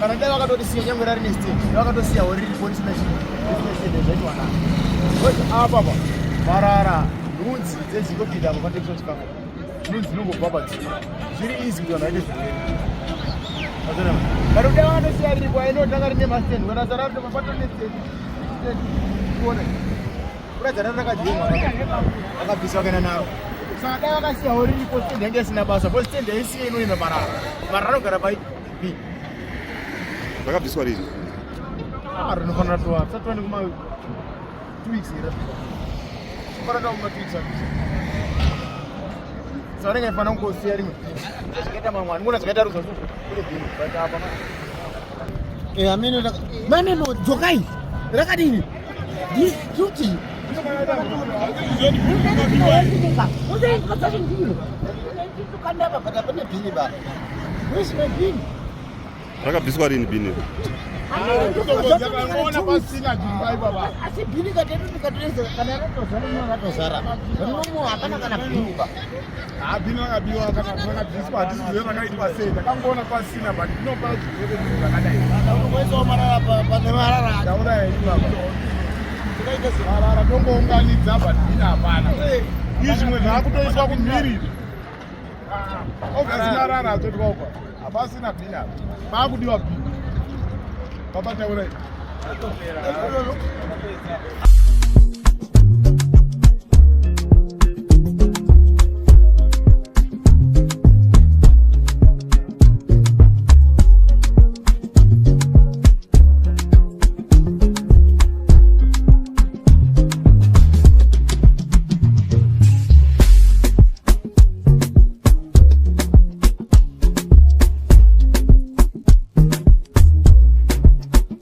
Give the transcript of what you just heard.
kana dai wakatotisiya nyangwe rari nestate wakatosiyawo riri police station zvaitwana kuti apa marara nhunzi dzezvikopinda apo patekisho chikafu nhunzi dzinongobva padziri zviri izi kuti vanhu vaite zvirwere kana kudai wakatosiya riripo ainotanga rine mastand kana zara kuti mapato nestate kuona kuratidza rari rakadyemwa akabviswa kana naro saka dai wakasiyawo riripo stand yange isina basa po stand yaisiye inoenda marara anogara pai b rakabviswa rini rinofanira toa tisati kuma 2 weeks here farata kuma 2 weeks saka renga ifana kungosiya rimwe zvikaita mamwe andikuona zvakaita ruzo kune bhini but apa amene maneno dzokai rakadini duty rakabviswa rini bhini asi bhini katetuikatoreza kana ratozara rinomo hapana kana bhini ba bhini rakabiwa kana rakabviswa hatisi zvirwere rakaitwa sei ndakangoona pasina but inopa zvirwere zvakadai unoisawo marara pane marara ndaura iivava marara tongounganidza but bhini hapana izvimwe zvaakutoiswa kumhiri obviously marara atotwa upa hapasina bhini apa paakudiwa bhini papataurai